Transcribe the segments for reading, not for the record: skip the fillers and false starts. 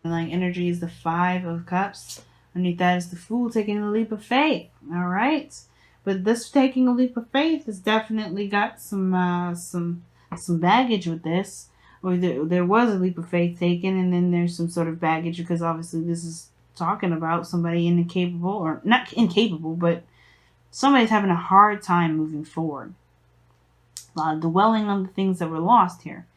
Like energy is the Five of Cups. Underneath that is the Fool taking a leap of faith. All right, but this taking a leap of faith has definitely got some baggage with this. Or there was a leap of faith taken, and then there's some sort of baggage because obviously this is talking about somebody incapable, or not incapable, but somebody's having a hard time moving forward. A lot of dwelling on the things that were lost here.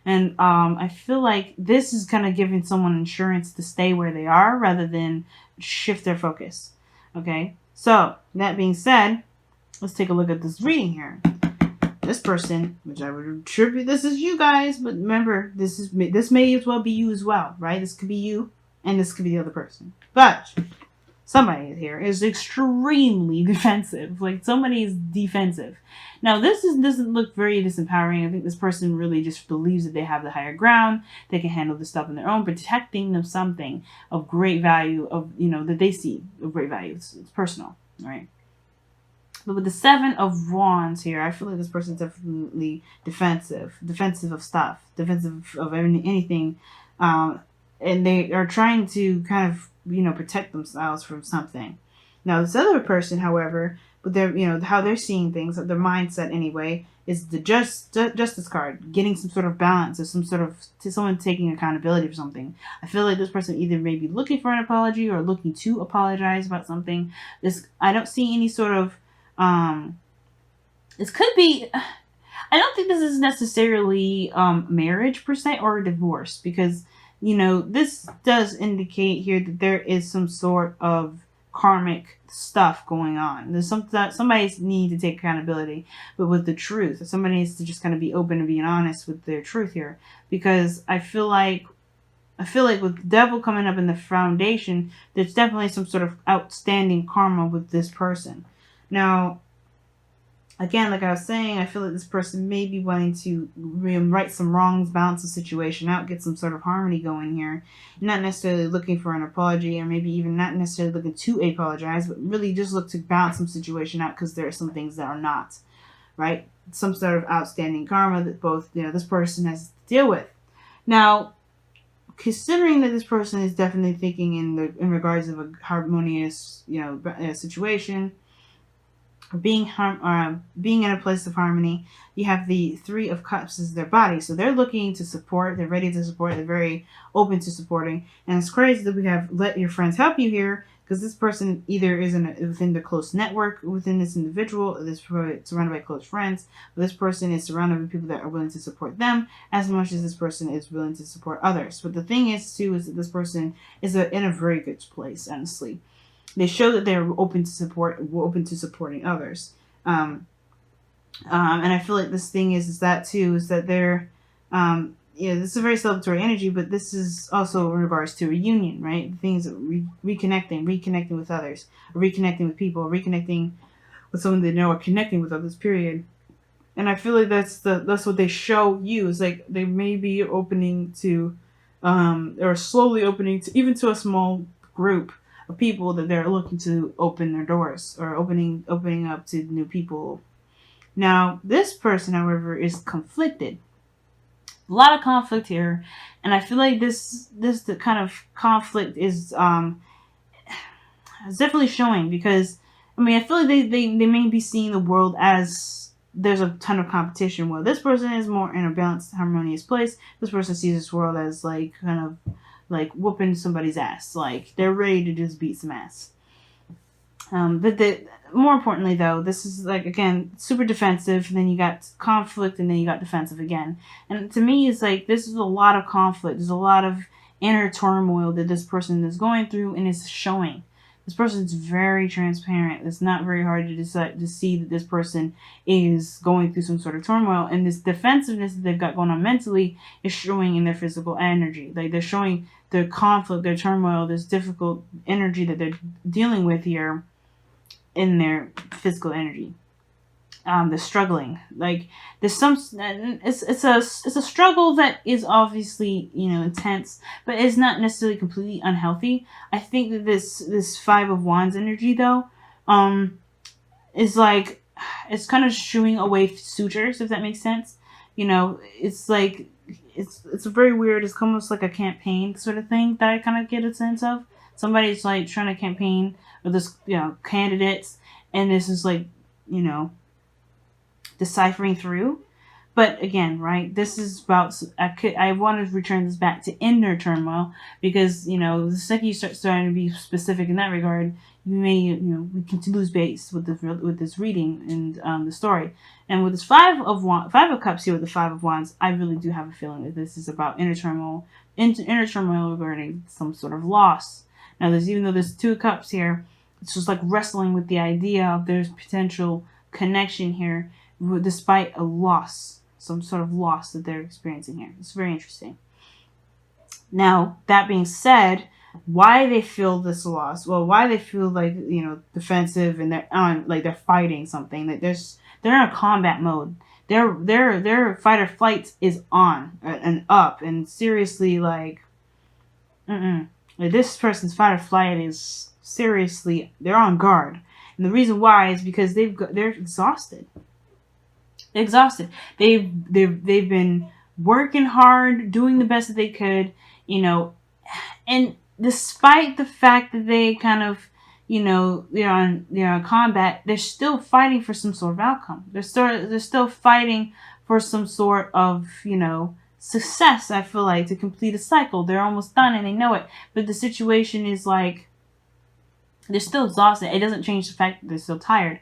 And I feel like this is kind of giving someone insurance to stay where they are rather than shift their focus. Okay, so that being said, let's take a look at this reading here. This person, which I would attribute this is you guys, but remember, this may as well be you as well, right? This could be you, and this could be the other person. But somebody here is extremely defensive. Like somebody is defensive. Now doesn't look very disempowering. I think this person really just believes that they have the higher ground. They can handle this stuff on their own, protecting of something of great value that they see of great value. It's personal, right? But with the Seven of Wands here, I feel like this person's definitely defensive of stuff, defensive of anything, and they are trying to kind of protect themselves from something. Now this other person, however, but they're how they're seeing things, their mindset anyway, is the justice card, getting some sort of balance or some sort of someone taking accountability for something. I feel like this person either may be looking for an apology or looking to apologize about something. I don't see any sort of this could be. I don't think this is necessarily marriage per se or divorce, because this does indicate here that there is some sort of karmic stuff going on. There's somebody's need to take accountability, but with the truth. Somebody needs to just kind of be open and being honest with their truth here, because I feel like with the Devil coming up in the foundation, there's definitely some sort of outstanding karma with this person. Now, again, like I was saying, I feel like this person may be wanting to right some wrongs, balance the situation out, get some sort of harmony going here. Not necessarily looking for an apology, or maybe even not necessarily looking to apologize, but really just look to balance some situation out, because there are some things that are not, right? Some sort of outstanding karma that both, this person has to deal with. Now, considering that this person is definitely thinking in regards of a harmonious, situation, being in a place of harmony, you have the Three of Cups as their body. So they're looking to support. They're ready to support. They're very open to supporting. And it's crazy that we have let your friends help you here, because this person either is within the close network within this individual, this surrounded by close friends, but this person is surrounded by people that are willing to support them as much as this person is willing to support others. But the thing is too is that this person is in a very good place, honestly. They show that they're open to supporting others. And I feel like this thing is that they're, this is a very celebratory energy, but this is also in regards to reunion, right? Things that reconnecting with others, reconnecting with people, reconnecting with someone they know, or connecting with others, period. And I feel like that's what they show you. Is like they may be opening to, or slowly opening to, even to a small group of people that they're looking to open their doors, or opening up to new people. Now, this person, however, is conflicted. A lot of conflict here, and I feel like this the kind of conflict is definitely showing, because I feel like they may be seeing the world as there's a ton of competition. Well, this person is more in a balanced, harmonious place. This person sees this world as like kind of like whooping somebody's ass. Like they're ready to just beat some ass. But more importantly, though, this is like, again, super defensive. And then you got conflict, and then you got defensive again. And to me, it's like this is a lot of conflict. There's a lot of inner turmoil that this person is going through, and it's showing. This person's very transparent. It's not very hard to see that this person is going through some sort of turmoil, and this defensiveness that they've got going on mentally is showing in their physical energy. Like they're showing their conflict, their turmoil, this difficult energy that they're dealing with here in their physical energy. The struggling, like there's it's a struggle that is obviously intense, but it's not necessarily completely unhealthy. I think that this Five of Wands energy, though, is like, it's kind of shooing away suitors, if that makes sense. It's like it's very weird. It's almost like a campaign sort of thing that I kind of get a sense of. Somebody's like trying to campaign with this, candidates, and this is like, you know, deciphering through. But again, right, this is about, I want to return this back to inner turmoil, because, the second you start starting to be specific in that regard, you may, we can lose base with this reading and the story. And with this five of cups here with the 5 of wands, I really do have a feeling that this is about inner turmoil regarding some sort of loss. Now, even though there's 2 of cups here, it's just like wrestling with the idea of there's potential connection here, despite a loss, some sort of loss that they're experiencing here. It's very interesting. Now, that being said, why they feel this loss? Well, why they feel like, defensive, and they're fighting something. That they're in a combat mode. Their fight or flight is on and up, and seriously, like, this person's fight or flight is seriously, they're on guard. And the reason why is because they're exhausted. Exhausted. They've been working hard, doing the best that they could, and despite the fact that they kind of, they're on combat, they're still fighting for some sort of outcome. They're still fighting for some sort of, success. I feel like, to complete a cycle. They're almost done and they know it, but the situation is like, they're still exhausted. It doesn't change the fact that they're still tired.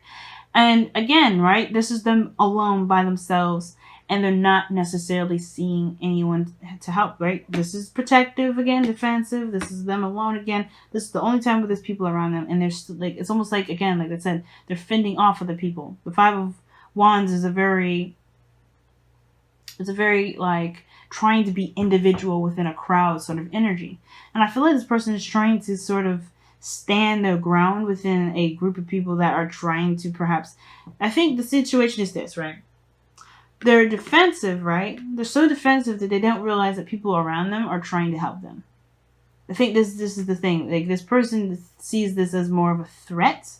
And again, right, this is them alone by themselves, and they're not necessarily seeing anyone to help, right? This is protective again, defensive. This is them alone again. This is the only time where there's people around them, and they're still, like, it's almost like, again, like I said, they're fending off other people. The 5 of wands is a very like trying to be individual within a crowd sort of energy. And I feel like this person is trying to sort of stand their ground within a group of people that are trying to perhaps, I think the situation is this, right? They're defensive, right? They're so defensive that they don't realize that people around them are trying to help them. I think this is the thing. Like, this person sees this as more of a threat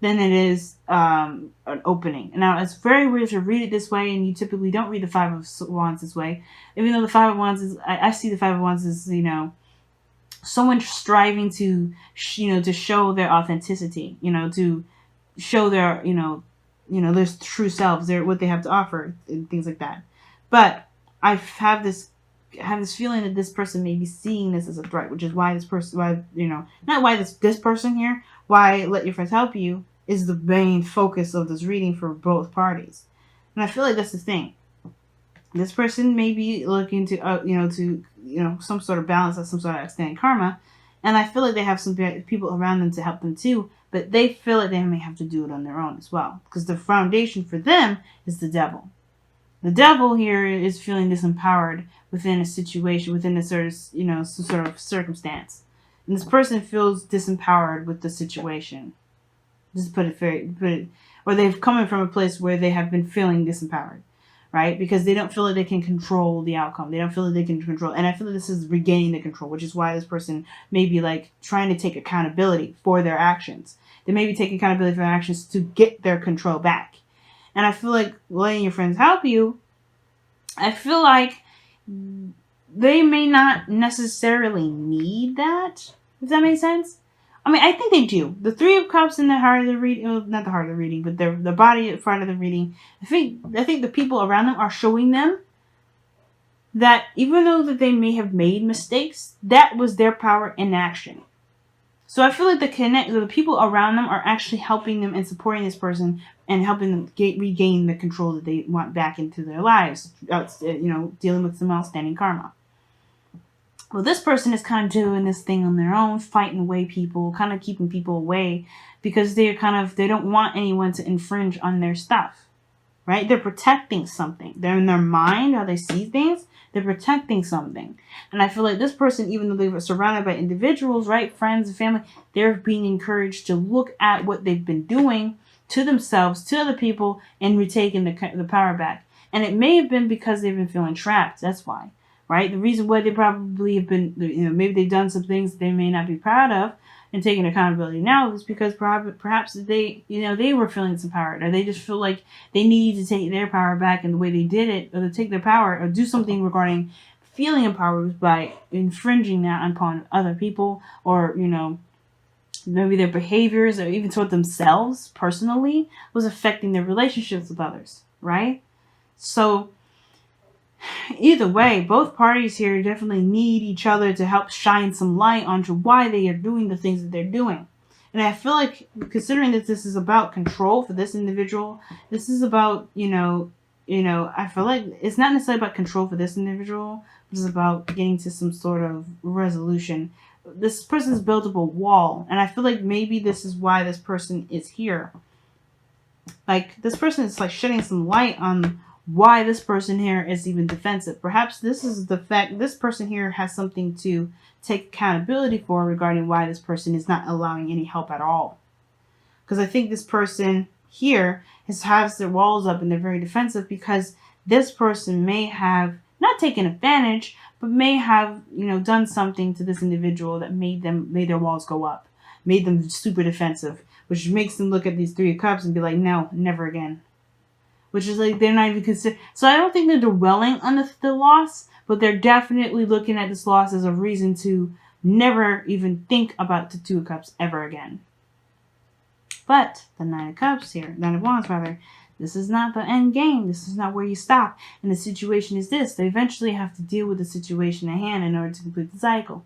than it is an opening. Now, it's very weird to read it this way, and you typically don't read the 5 of wands this way. Even though the 5 of wands is, I see the 5 of wands as, someone striving to, to show their authenticity, to show their, their true selves, what they have to offer, and things like that. But I have this feeling that this person may be seeing this as a threat, which is why this person, not why this person here, why let your friends help you is the main focus of this reading for both parties. And I feel like that's the thing. This person may be looking to, some sort of balance of some sort of extended karma. And I feel like they have some people around them to help them too, but they feel like they may have to do it on their own as well. Because the foundation for them is the devil. The devil here is feeling disempowered within a situation, within a sort of, some sort of circumstance. And this person feels disempowered with the situation. Just or they've come from a place where they have been feeling disempowered. Right? Because they don't feel like they can control the outcome. They don't feel like they can control. And I feel like this is regaining the control, which is why this person may be like trying to take accountability for their actions. They may be taking accountability for their actions to get their control back. And I feel like letting your friends help you, I feel like they may not necessarily need that, if that makes sense. I mean, I think they do. The 3 of cups in the heart of the reading, well, not the heart of the reading, but the body part of the reading. I think the people around them are showing them that even though that they may have made mistakes, that was their power in action. So I feel like the people around them are actually helping them and supporting this person and helping them regain the control that they want back into their lives. Dealing with some outstanding karma. Well, this person is kind of doing this thing on their own, fighting away people, kind of keeping people away because they don't want anyone to infringe on their stuff, right? They're protecting something. They're in their mind, how they see things, they're protecting something. And I feel like this person, even though they were surrounded by individuals, right, friends and family, they're being encouraged to look at what they've been doing to themselves, to other people, and retaking the power back. And it may have been because they've been feeling trapped. That's why. Right? The reason why they probably have been, maybe they've done some things they may not be proud of, and taking accountability now is because perhaps they, they were feeling disempowered, or they just feel like they need to take their power back, and the way they did it, or to take their power or do something regarding feeling empowered by infringing that upon other people, or maybe their behaviors, or even toward themselves personally, was affecting their relationships with others, right? So either way, both parties here definitely need each other to help shine some light onto why they are doing the things that they're doing. And I feel like, considering that this is about control for this individual, this is about, I feel like it's not necessarily about control for this individual, but it's about getting to some sort of resolution. This person's built up a wall, and I feel like maybe this is why this person is here. Like, this person is like shedding some light on why this person here is even defensive. Perhaps this is the fact this person here has something to take accountability for regarding why this person is not allowing any help at all. Because I think this person here has their walls up and they're very defensive because this person may have not taken advantage, but may have, done something to this individual that made their walls go up, made them super defensive, which makes them look at these Three of Cups and be like, no, never again. Which is like, they're not even considered. So I don't think they're dwelling on the loss, but they're definitely looking at this loss as a reason to never even think about the Two of Cups ever again. But the Nine of Cups here, Nine of Wands rather, this is not the end game. This is not where you stop. And the situation is this. They eventually have to deal with the situation at hand in order to complete the cycle.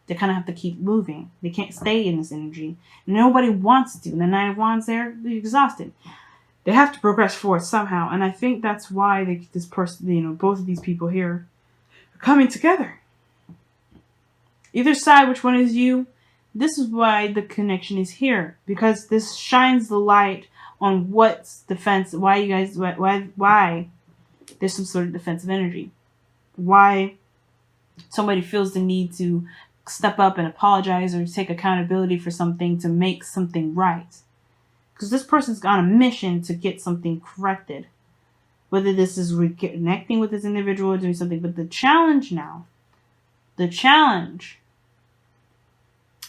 They kind of have to keep moving. They can't stay in this energy. Nobody wants to. The Nine of Wands there, they're exhausted. They have to progress forward somehow. And I think that's why this person, both of these people here are coming together. Either side, which one is you? This is why the connection is here. Because this shines the light on what's defense, why you guys, why there's some sort of defensive energy. Why somebody feels the need to step up and apologize or take accountability for something to make something right. Because this person's on a mission to get something corrected. Whether this is reconnecting with this individual or doing something. But the challenge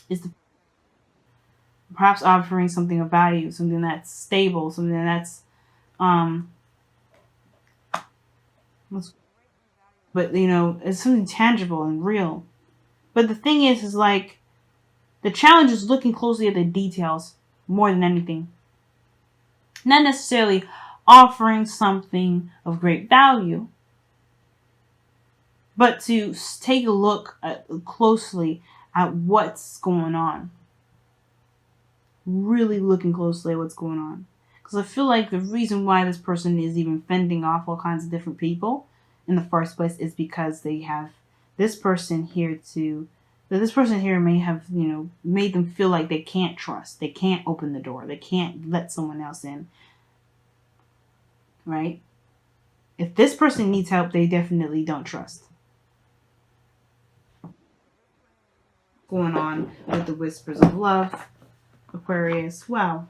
is perhaps offering something of value, something that's stable, something that's it's something tangible and real. But the thing is like, the challenge is looking closely at the details more than anything. Not necessarily offering something of great value, but to take a look closely at what's going on. Really looking closely at what's going on. Because I feel like the reason why this person is even fending off all kinds of different people in the first place is because they have this person here this person here may have, made them feel like they can't trust. They can't open the door. They can't let someone else in. Right? If this person needs help, they definitely don't trust. Going on with the Whispers of Love, Aquarius. Wow.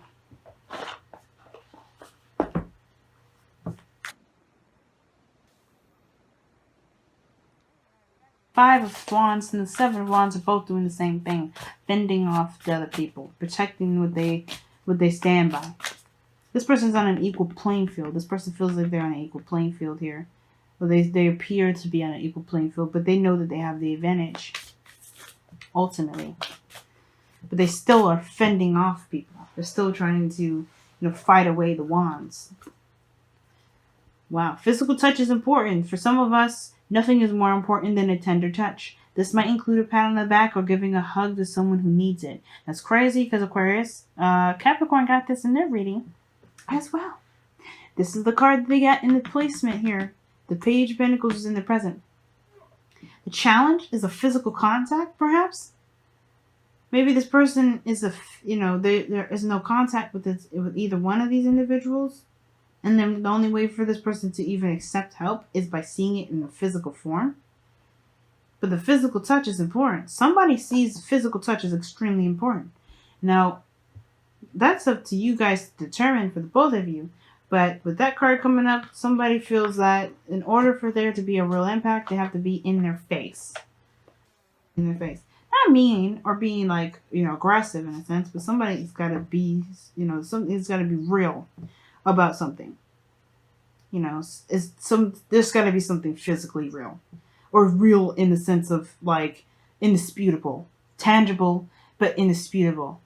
Five of Wands and the Seven of Wands are both doing the same thing. Fending off the other people. Protecting what they stand by. This person's on an equal playing field. This person feels like they're on an equal playing field here. Well, they appear to be on an equal playing field, but they know that they have the advantage. Ultimately. But they still are fending off people. They're still trying to, fight away the wands. Wow. Physical touch is important. For some of us, nothing is more important than a tender touch. This might include a pat on the back or giving a hug to someone who needs it. That's crazy because Aquarius, Capricorn got this in their reading as well. This is the card that they got in the placement here. The Page of Pentacles is in the present. The challenge is a physical contact, perhaps. Maybe this person is there is no contact with either one of these individuals. And then the only way for this person to even accept help is by seeing it in a physical form. But the physical touch is important. Somebody sees physical touch as extremely important. Now, that's up to you guys to determine for the both of you. But with that card coming up, somebody feels that in order for there to be a real impact, they have to be in their face. In their face. not mean or being like, aggressive in a sense, but somebody's got to be, something's got to be real about something. There's got to be something physically real, or real in the sense of like indisputable, tangible, but indisputable.